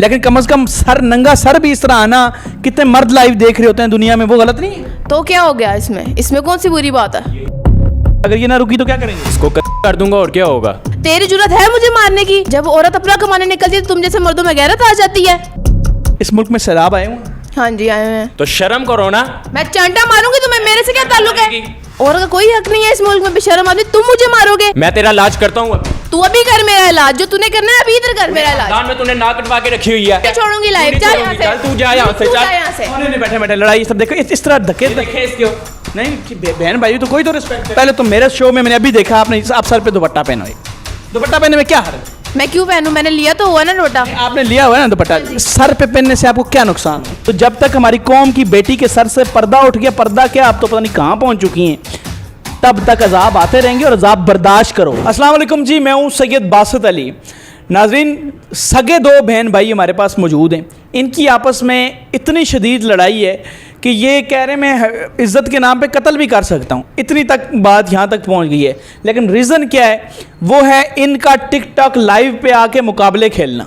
لیکن کم از کم سر ننگا سر بھی اس طرح آنا, کتنے مرد لائیو دیکھ رہے ہوتے ہیں دنیا میں, وہ غلط نہیں ہے؟ تو کیا ہو گیا اس میں کون سی بری بات ہے؟ اگر یہ نہ رکی تو کیا کریں گے؟ اس کو کر دوں گا اور کیا ہوگا. تیری جرت ہے مجھے مارنے کی؟ جب عورت اپنا کمانے نکلتی ہے تو تم جیسے مردوں میں غیرت آ جاتی ہے. اس ملک میں سیلاب آئے ہوں, ہاں جی آئے ہیں. تو شرم کرو نا. میں چانٹا ماروں گی تمہیں, میرے سے کیا تعلق ہے؟ عورت کا کوئی حق نہیں ہے اس ملک میں, بے شرم آدمی. تم مجھے مارو گے؟ میں تیرا علاج کرتا ہوں. تو ابھی کر میرا علاج, جو تنے کرنا ہے ابھی ادھر کر میرا علاج. دان میں تو نے ناک کٹوا کے رکھی ہوئی ہے. میں چھوڑوں گی لائف. چل یہاں سے, تو جا یہاں سے, چل. نہیں بیٹھے بیٹھے لڑائی سب دیکھو اس طرح دھکے دیکھے اس کو. نہیں بہن بھائی تو کوئی تو رسپیکٹ. پہلے تو میرے شو میں نے ابھی دیکھا آپ سر پہ دوپٹہ پہنا ہے, دوپٹہ پہننے میں کیا حرج؟ میں کیوں پہنوں؟ میں نے لیا تو ہوا نا لوٹا. آپ نے لیا ہوا ہے نا دوپٹہ, سر پہ پہننے سے آپ کو کیا نقصان ہے؟ تو جب تک ہماری قوم کی بیٹی کے سر سے پردہ اٹھ گیا, پردہ کیا آپ تو پتہ نہیں کہاں پہنچ چکی ہیں, تب تک عذاب آتے رہیں گے اور عذاب برداشت کرو. السلام علیکم جی, میں ہوں سید باسط علی. ناظرین, سگے دو بہن بھائی ہمارے پاس موجود ہیں, ان کی آپس میں اتنی شدید لڑائی ہے کہ یہ کہہ رہے میں عزت کے نام پہ قتل بھی کر سکتا ہوں, اتنی تک بات یہاں تک پہنچ گئی ہے. لیکن ریزن کیا ہے؟ وہ ہے ان کا ٹک ٹاک لائیو پہ آ کے مقابلے کھیلنا.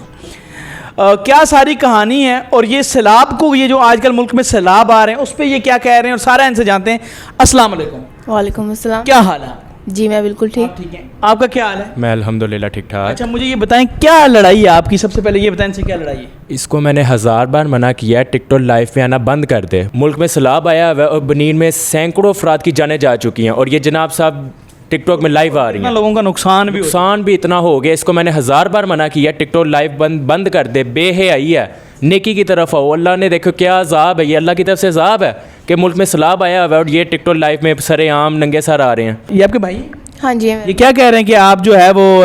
کیا ساری کہانی ہے, اور یہ سیلاب کو, یہ جو آج کل ملک میں سیلاب آ رہے ہیں اس پہ یہ کیا کہہ رہے ہیں, اور سارا ان سے جانتے ہیں. السلام علیکم. وعلیکم السلام. کیا حال ہے؟ جی میں بالکل ٹھیک. ٹھیک ہے, آپ کا کیا حال ہے؟ میں الحمدللہ ٹھیک ٹھاک. اچھا مجھے یہ بتائیں کیا لڑائی ہے آپ کی؟ سب سے پہلے یہ بتائیں ان سے کیا لڑائی ہے؟ اس کو میں نے 1000 بار منع کیا ہے ٹک ٹاک لائیو پہ آنا بند کر دے. ملک میں سیلاب آیا ہے اور بنین میں سینکڑوں افراد کی جانیں جا چکی ہیں, اور یہ جناب صاحب ٹک ٹاک میں لائیو آ رہی ہیں. لوگوں کا نقصان بھی اتنا ہو گیا. اس کو میں نے 1000 بار منع کیا ٹک ٹاک لائیو بند کر دے. بے حیائی ہے, نیکی کی طرف آؤ. اللہ نے دیکھو کیا عذاب ہے, یہ اللہ کی طرف سے عذاب ہے کہ ملک میں سیلاب آیا ہوا ہے اور یہ ٹک ٹاک لائیو میں سر عام ننگے سر آ رہے ہیں. یہ آپ کے بھائی؟ ہاں جی. یہ کیا کہہ رہے ہیں کہ آپ جو ہے وہ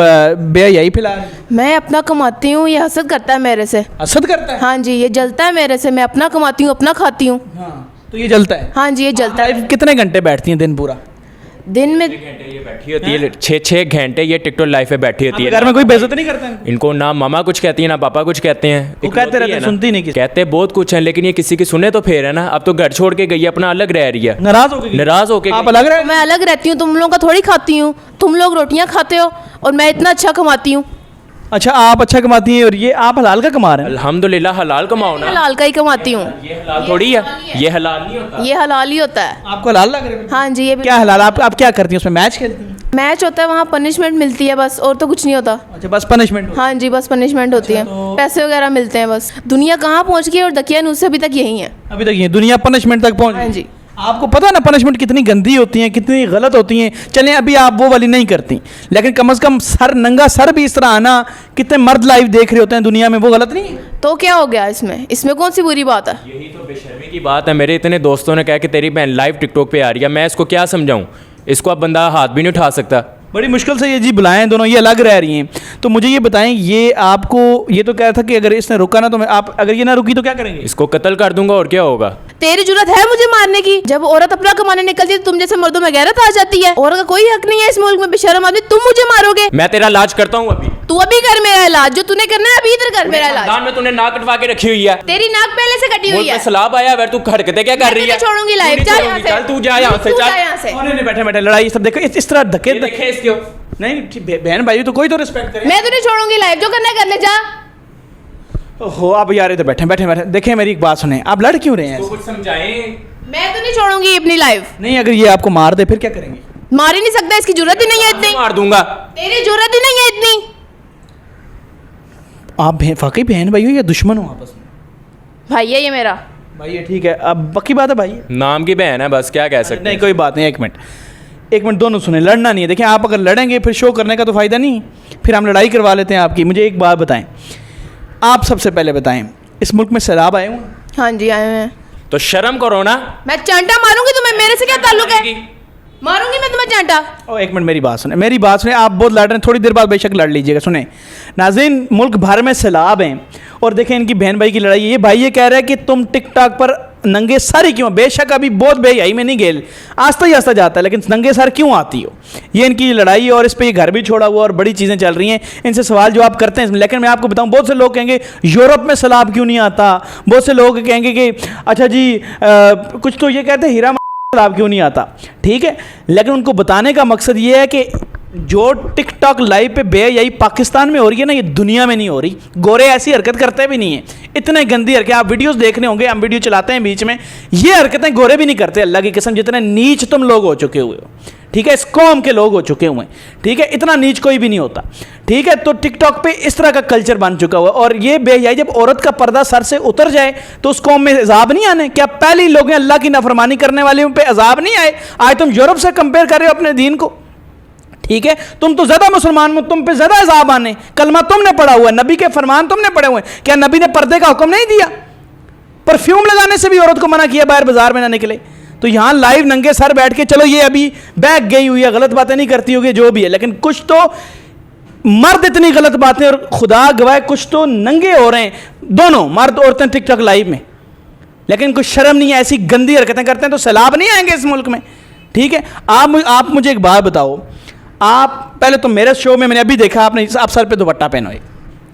بے حیائی پھیلا رہے ہیں؟ میں اپنا کماتی ہوں, یہ حسد کرتا ہے میرے سے. حسد کرتا ہے؟ ہاں جی, یہ جلتا ہے میرے سے. میں اپنا کماتی ہوں, اپنا کھاتی ہوں. ہاں تو یہ جلتا ہے؟ ہاں جی یہ جلتا ہے. کتنے گھنٹے بیٹھتی ہیں دن پورا؟ دن میں 6 گھنٹے یہ ٹک ٹاک لائیو پہ بیٹھی ہوتی ہے. گھر میں کوئی بے عزتی نہیں کرتا ہے ان کو؟ نہ ماما کچھ کہتی ہیں نہ پاپا کچھ کہتے ہیں. وہ کہتے رہتے ہیں, سنتی نہیں. کہتے بہت کچھ ہیں لیکن یہ کسی کی سنے تو پھر ہے نا. اب تو گھر چھوڑ کے گئی, اپنا الگ رہ رہی ہے. ناراض ہو کے آپ الگ رہے؟ میں الگ رہتی ہوں, تم لوگوں کا تھوڑی کھاتی ہوں. تم لوگ روٹیاں کھاتے ہو اور میں اتنا اچھا کماتی ہوں. اچھا آپ اچھا کماتی ہیں, اور یہ آپ حلال کا کما رہے ہیں؟ الحمدللہ حلال کماؤ نا. حلال کا ہی کماتی ہوں. یہ حلال تھوڑی ہے, یہ حلال نہیں ہوتا. یہ حلال ہی ہوتا ہے. آپ کو حلال لگ رہا ہے؟ ہاں جی. یہ کیا حلال؟ آپ کیا کرتی ہیں اس میں؟ میچ کھیلتی ہیں؟ میچ ہوتا ہے, وہاں پنشمنٹ ملتی ہے بس, اور تو کچھ نہیں ہوتا. اچھا بس پنشمنٹ؟ ہاں جی بس پنشمنٹ ہوتی ہے, پیسے وغیرہ ملتے ہیں بس. دنیا کہاں پہنچ گئی اور دکیا نوز سے ابھی تک یہی ہے. ابھی تک یہ دنیا پنشمنٹ تک پہنچ گئی. ہاں جی. آپ کو پتہ ہے نا پنشمنٹ کتنی گندی ہوتی ہیں, کتنی غلط ہوتی ہیں. چلیں ابھی آپ وہ والی نہیں کرتی, لیکن کم از کم سر ننگا سر بھی اس طرح آنا, کتنے مرد لائیو دیکھ رہے ہوتے ہیں دنیا میں, وہ غلط نہیں ہے؟ تو کیا ہو گیا اس میں کون سی بری بات ہے؟ یہی تو بے شرمی کی بات ہے. میرے اتنے دوستوں نے کہا کہ تیری بہن لائیو ٹک ٹاک پہ آ رہی ہے, میں اس کو کیا سمجھاؤں؟ اس کو اب بندہ ہاتھ بھی نہیں اٹھا سکتا. بڑی مشکل سے یہ جی بلائیں دونوں, یہ الگ رہ رہی ہیں. تو مجھے یہ بتائیں, یہ آپ کو یہ تو کہا تھا کہ اگر اس نے رکا نا تو آپ اگر یہ نہ رکی تو کیا کریں گے؟ اس کو قتل کر دوں گا اور کیا ہوگا. تیری جرت ہے مجھے مارنے کی؟ جب عورت اپنا کمانے نکلتی ہے تو تم جیسے مردوں میں غیرت آ جاتی ہے. عورت کا کوئی حق نہیں ہے اس ملک میں, بے شرم آدمی. تم مجھے مارو گے؟ میں تیرا علاج کرتا ہوں. تو ابھی کر میرا علاج, جو تنے کرنا ہے ابھی ادھر کر میرا علاج. دان میں تو نے ناک کٹوا کے رکھی ہوئی ہے. تیری ناک پہلے سے کٹی ہوئی ہے. سیلاب آیا ہوا, تو حرکتیں کیا کر رہی ہے؟ میں چھوڑوں گی لائف. چل یہاں سے, چل تو جا یہاں سے, چل یہاں سے. نہیں بیٹھے بیٹھے لڑائی سب دیکھو اس طرح دھکے دیکھے اس کو. نہیں بہن بھائی تو کوئی تو رسپیکٹ کرے. میں تو نہیں چھوڑوں گی لائف, جو کرنا ہے کر لے جا. ہو آپ یار ادھر بیٹھے بیٹھے دیکھیں میری ایک بات سنیں, آپ لڑ کیوں رہے ہیں؟ کچھ سمجھائیں. میں تو نہیں چھوڑوں گی اپنی لائف. نہیں اگر یہ آپ کو مار دے پھر کیا کریں گے؟ مار ہی نہیں سکتا, اس کی ضرورت ہی نہیں ہے اتنی. مار دوں گا. تیری ضرورت ہی نہیں ہے اتنی. آپ واقعی بہن بھائی ہو یا دشمن ہو آپس میں؟ بھائی ہے یہ میرا بھائی ہے, ٹھیک ہے. اب پکی بات ہے بھائی نام کی بہن ہے بس, کیا کہہ سکتے. نہیں کوئی بات نہیں, ایک منٹ دونوں سنیں, لڑنا نہیں ہے. دیکھیں آپ اگر لڑیں گے پھر شو کرنے کا تو فائدہ نہیں, پھر ہم لڑائی کروا لیتے ہیں آپ کی. مجھے ایک بات بتائیں, آپ سب سے پہلے بتائیں, اس ملک میں سیلاب آئے ہوں؟ ہاں جی آئے ہیں. تو شرم کرو نا. میں چانٹا ماروں گی تمہیں, میرے سے کیا تعلق ہے؟ ماروں گی میں تمہیں چانٹا. ایک منٹ میری بات سنیں, آپ بہت لڑ رہے ہیں, تھوڑی دیر بعد بے شک لڑ لیجیے گا. سنیں ناظرین, ملک بھر میں سیلاب ہیں, اور دیکھیں ان کی بہن بھائی کی لڑائی. یہ بھائی یہ کہہ رہا ہے کہ تم ٹک ٹاک پر ننگے سر ہی کیوں؟ بے شک ابھی بہت بے حیائی میں نہیں گیل, آہستہ ہی آہستہ جاتا ہے, لیکن ننگے سر کیوں آتی ہو؟ یہ ان کی لڑائی, اور اس پہ یہ گھر بھی چھوڑا ہوا اور بڑی چیزیں چل رہی ہیں. ان سے سوال جواب کرتے ہیں. لیکن میں آپ کو بتاؤں, بہت سے لوگ کہیں گے یورپ میں سیلاب کیوں نہیں آتا, بہت سے لوگ کہیں گے کہ اچھا جی کچھ تو یہ کہتے ہیں ہیرا سیلاب کیوں نہیں آتا. ٹھیک ہے, لیکن ان کو بتانے کا مقصد یہ ہے کہ جو ٹک ٹاک لائیو پہ بے حیائی پاکستان میں ہو رہی ہے نا, یہ دنیا میں نہیں ہو رہی. گورے ایسی حرکت کرتے بھی نہیں ہیں, اتنے گندی حرکتیں. آپ ویڈیوز دیکھنے ہوں گے, ہم ویڈیو چلاتے ہیں بیچ میں, یہ حرکتیں گورے بھی نہیں کرتے. اللہ کی قسم, جتنے نیچ تم لوگ ہو چکے ہوئے ہو, ٹھیک ہے, اس قوم کے لوگ ہو چکے ہوئے ہیں, ٹھیک ہے, اتنا نیچ کوئی بھی نہیں ہوتا, ٹھیک ہے. تو ٹک ٹاک پہ اس طرح کا کلچر بن چکا ہوا ہے. اور یہ بے حیائی, جب عورت کا پردہ سر سے اتر جائے تو اس قوم میں عذاب نہیں آنے. کیا پہلی لوگ اللہ کی نافرمانی کرنے والے پہ عذاب نہیں آئے؟ آج تم یورپ سے کمپیئر کر رہے ہو اپنے دین کو, ٹھیک ہے, تم تو زیادہ مسلمان ہو, تم پہ زیادہ عذاب آنے. کلمہ تم نے پڑھا ہوا ہے, نبی کے فرمان تم نے پڑھے ہوئے ہیں. کیا نبی نے پردے کا حکم نہیں دیا؟ پرفیوم لگانے سے بھی عورت کو منع کیا باہر بازار میں نہ نکلے. تو یہاں لائیو ننگے سر بیٹھ کے, چلو یہ ابھی بیک گئی ہوئی ہے, غلط باتیں نہیں کرتی ہوگی جو بھی ہے, لیکن کچھ تو مرد اتنی غلط باتیں, اور خدا گواہ کچھ تو ننگے ہو رہے ہیں دونوں مرد عورتیں ٹک ٹاک لائیو میں, لیکن کچھ شرم نہیں ہے, ایسی گندی حرکتیں کرتے ہیں تو سیلاب نہیں آئیں گے اس ملک میں, ٹھیک ہے. آپ مجھے ایک بات بتاؤ, آپ پہلے تو میرے شو میں نے ابھی دیکھا آپ سر پہ دوپٹہ پہنو,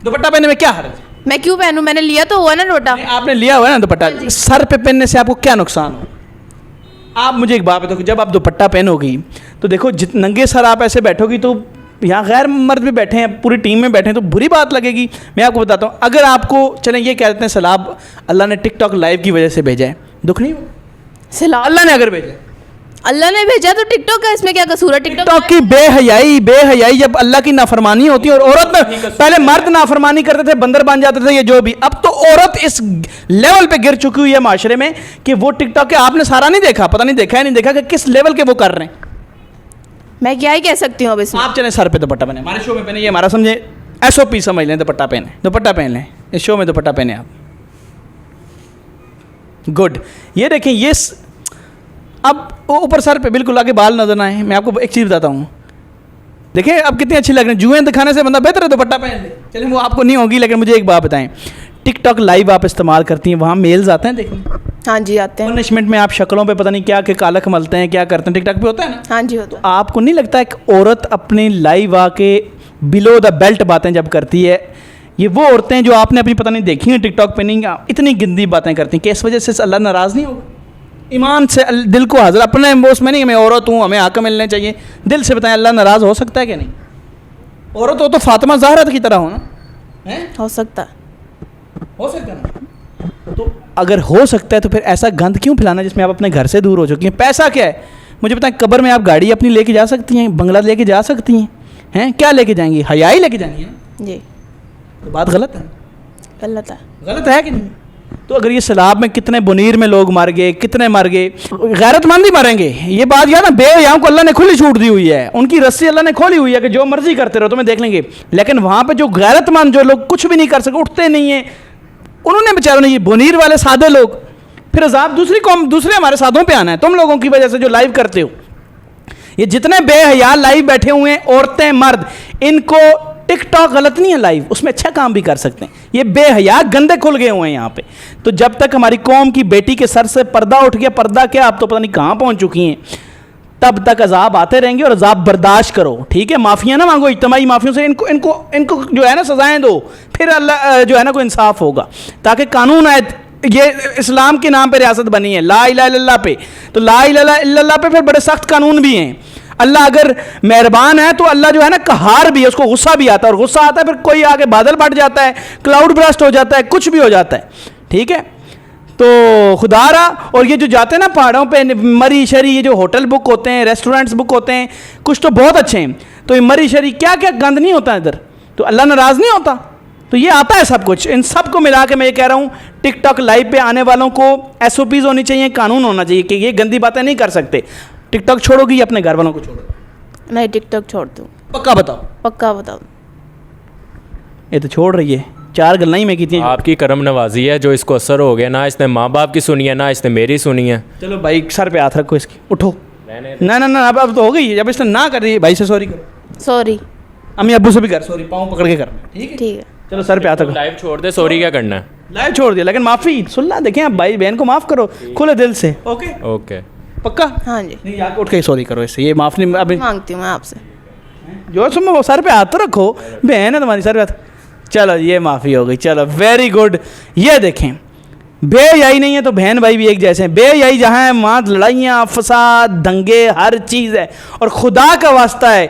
دوپٹہ پہننے میں کیا حرج ہے؟ میں کیوں پہنوں؟ میں نے لیا تو ہوا نا دوپٹہ. آپ نے لیا ہوا ہے نا دوپٹہ, سر پہ پہننے سے آپ کو کیا نقصان ہو؟ آپ مجھے ایک بات بتاؤ کہ جب آپ دوپٹہ پہنو گی تو دیکھو ننگے سر آپ ایسے بیٹھو گی تو یہاں غیر مرد بھی بیٹھے ہیں, پوری ٹیم میں بیٹھے ہیں, تو بری بات لگے گی. میں آپ کو بتاتا ہوں, اگر آپ کو چلیں یہ کہتے ہیں سیلاب اللہ نے ٹک ٹاک لائیو کی وجہ سے بھیجا ہے, دکھ نہیں ہو؟ سیلاب اللہ نے اگر بھیجا, اللہ نے بھیجا تو ٹک ٹاک کا اس میں کیا قصور ہے؟ ٹک ٹاک کی بے حیائی جب اللہ کی نافرمانی ہوتی ہے, اور عورت پہلے مرد نافرمانی کرتے تھے, بندر بن جاتے تھے, یہ جو بھی, اب تو عورت اس لیول پہ گر چکی ہوئی ہے معاشرے میں کہ وہ ٹک ٹاک کے, آپ نے سارا نہیں دیکھا, پتہ نہیں دیکھا ہے نہیں دیکھا کہ کس لیول کے وہ کر رہے ہیں. میں کیا ہی کہہ سکتی ہوں اب اس میں. آپ چلیں سر پہ دوپٹہ پہنے, ہمارے شو میں پہنے, یہ ہمارا سمجھے SOP سمجھ لیں, دوپٹہ پہن لیں اس شو میں, دوپٹہ پہنے آپ, گڈ. یہ دیکھیں, یہ اب اوپر سر پہ بالکل آگے بال نظر نہ آئے. میں آپ کو ایک چیز بتاتا ہوں, دیکھیں اب کتنی اچھی لگ رہی ہیں, جوئیں دکھانے سے بندہ بہتر ہے دوپٹہ پہن لے. چلیں وہ آپ کو نہیں ہوگی, لیکن مجھے ایک بات بتائیں, ٹک ٹاک لائیو آپ استعمال کرتی ہیں, وہاں میلز آتے ہیں دیکھیں؟ ہاں جی آتے ہیں. پنشمنٹ میں آپ شکلوں پہ پتہ نہیں کیا کہ کالک ملتے ہیں, کیا کرتے ہیں, ٹک ٹاک پہ ہوتا ہے نا. ہاں جی ہوتا ہے. آپ کو نہیں لگتا ایک عورت اپنی لائیو آ کے بلو دا بیلٹ باتیں جب کرتی ہے, یہ وہ عورتیں جو آپ نے اپنی پتہ نہیں دیکھی ہیں ٹک ٹاک پہ, نہیں اتنی گندی باتیں کرتی ہیں کہ اس وجہ سے اللہ ناراض نہیں ہوگا؟ ایمان سے دل کو حاضر, اپنے اس میں نہیں میں عورت ہوں ہمیں حق ملنے چاہیے, دل سے بتائیں اللہ ناراض ہو سکتا ہے کہ نہیں؟ عورت ہو تو فاطمہ زہرا کی طرح ہو نا, ہو سکتا ہے, ہو سکتا ہے نا. تو اگر ہو سکتا ہے تو پھر ایسا گند کیوں پھیلانا جس میں آپ اپنے گھر سے دور ہو چکی ہیں؟ پیسہ کیا ہے مجھے بتائیں, قبر میں آپ گاڑی اپنی لے کے جا سکتی ہیں, بنگلہ لے کے جا سکتی ہیں, کیا لے کے جائیں گی؟ حیا ہی لے کے جائیں گی. جی تو بات غلط ہے, غلط ہے. غلط ہے کہ نہیں؟ تو اگر یہ سیلاب میں کتنے بنیر میں لوگ مر گئے, کتنے مر گئے, غیرت مند ہی مریں گے. یہ بات یاد نا, بے حیاؤں کو اللہ نے کھلی چھوٹ دی ہوئی ہے, ان کی رسی اللہ نے کھولی ہوئی ہے کہ جو مرضی کرتے رہو تمہیں دیکھ لیں گے. لیکن وہاں پہ جو غیرت مند جو لوگ کچھ بھی نہیں کر سکتے, اٹھتے نہیں ہیں, انہوں نے بیچاروں نے, یہ بنیر والے سادے لوگ, پھر عذاب دوسری قوم دوسرے ہمارے ساتھوں پہ آنا ہے تم لوگوں کی وجہ سے جو لائیو کرتے ہو. یہ جتنے بے حیا لائیو بیٹھے ہوئے ہیں, عورتیں مرد, ان کو ٹک ٹاک غلط نہیں ہے لائیو, اس میں اچھا کام بھی کر سکتے ہیں. یہ بے حیا گندے کھل گئے ہوئے ہیں یہاں پہ. تو جب تک ہماری قوم کی بیٹی کے سر سے پردہ اٹھ گیا, پردہ کیا آپ تو پتہ نہیں کہاں پہنچ چکی ہیں, تب تک عذاب آتے رہیں گے, اور عذاب برداشت کرو, ٹھیک ہے. معافیاں نہ مانگو اجتماعی معافیوں سے, ان کو جو ہے نا سزائیں دو, پھر اللہ جو ہے نا کوئی انصاف ہوگا, تاکہ قانون آئے. یہ اسلام کے نام پہ ریاست بنی ہے, لا الہ الا اللہ پہ, تو لا الہ الا اللہ پہ پھر بڑے سخت قانون بھی ہیں. اللہ اگر مہربان ہے تو اللہ جو ہے نا قہار بھی ہے, اس کو غصہ بھی آتا ہے, اور غصہ آتا ہے پھر کوئی آگے بادل پھٹ جاتا ہے, کلاؤڈ برسٹ ہو جاتا ہے, کچھ بھی ہو جاتا ہے, ٹھیک ہے. تو خدا را, اور یہ جو جاتے ہیں نا پہاڑوں پہ مری شری, یہ جو ہوٹل بک ہوتے ہیں, ریسٹورنٹس بک ہوتے ہیں, کچھ تو بہت اچھے ہیں, تو یہ مری شری کیا کیا گند نہیں ہوتا ادھر, تو اللہ ناراض نہیں ہوتا. تو یہ آتا ہے سب کچھ, ان سب کو ملا کے میں یہ کہہ رہا ہوں, ٹک ٹاک لائیو پہ آنے والوں کو SOPs ہونی چاہیے, قانون ہونا چاہیے کہ یہ گندی باتیں نہیں کر سکتے. ٹک ٹاک چھوڑو گی یا اپنے گھر والوں کو چھوڑو؟ میں ٹک ٹاک چھوڑ دوں. پکا بتاؤ, پکا بتاؤ. یہ تو چھوڑ رہی ہے, 4 گلیں ہی میں کی تھیں. آپ کی کرم نوازی ہے جو اس کو اثر ہو گیا, نہ اس نے ماں باپ کی سنی ہے, نہ اس نے میری سنی ہے. چلو بھائی سر پہ ہاتھ رکھو اس کی, اٹھو. نہ اب تو ہو گئی, جب اس نے نہ کر رہی ہے بھائی سے سوری کرو, سوری, امی ابو سے بھی کر سوری, پاؤں پکڑ کے کرنا, ٹھیک ہے. ٹھیک ہے. چلو سر پہ ہاتھ رکھو. لائیو چھوڑ دے, سوری کیا کرنا ہے, لائیو چھوڑ دیا, لیکن معافی سن دیکھیں آپ بھائی بہن کو معاف کرو کھلے دل سے. اوکے اوکے, پکا. ہاں جی نہیں آپ اٹھ کے سوری کرو اس سے, یہ معاف نہیں. ابھی مانگتی ہوں میں آپ سے, جو تم وہ سر پہ ہاتھ تو رکھو, بہن ہے تمہاری, سر پہ ہاتھ. چلو یہ معافی ہو گئی, چلو ویری گڈ. یہ دیکھیں بے حیائی نہیں ہے تو بہن بھائی بھی ایک جیسے ہیں. بے حیائی جہاں ہے وہاں لڑائیاں, فساد, دنگے, ہر چیز ہے. اور خدا کا واسطہ ہے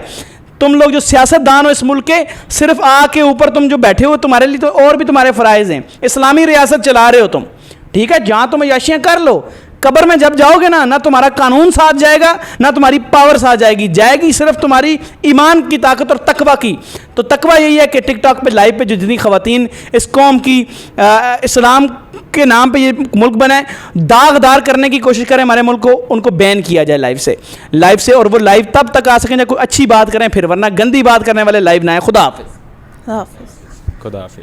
تم لوگ جو سیاست دان ہو اس ملک کے، صرف آگ کے اوپر تم جو بیٹھے ہو، تمہارے لیے تو اور بھی تمہارے فرائض ہیں. اسلامی ریاست چلا رہے ہو تم، ٹھیک ہے، جہاں تم عیاشیاں کر لو، قبر میں جب جاؤ گے نا، نہ تمہارا قانون ساتھ جائے گا، نہ تمہاری پاور ساتھ جائے گی صرف تمہاری ایمان کی طاقت اور تقوی کی. تو تقوی یہی ہے کہ ٹک ٹاک پہ لائیو پہ جو جتنی خواتین اس قوم کی اسلام کے نام پہ یہ ملک بنا ہے داغدار کرنے کی کوشش کریں ہمارے ملک کو، ان کو بین کیا جائے لائیو سے. اور وہ لائیو تب تک آ سکیں جب کوئی اچھی بات کریں پھر، ورنہ گندی بات کرنے والے لائیو نہ آئے. خدا حافظ. حافظ. خدا حافظ.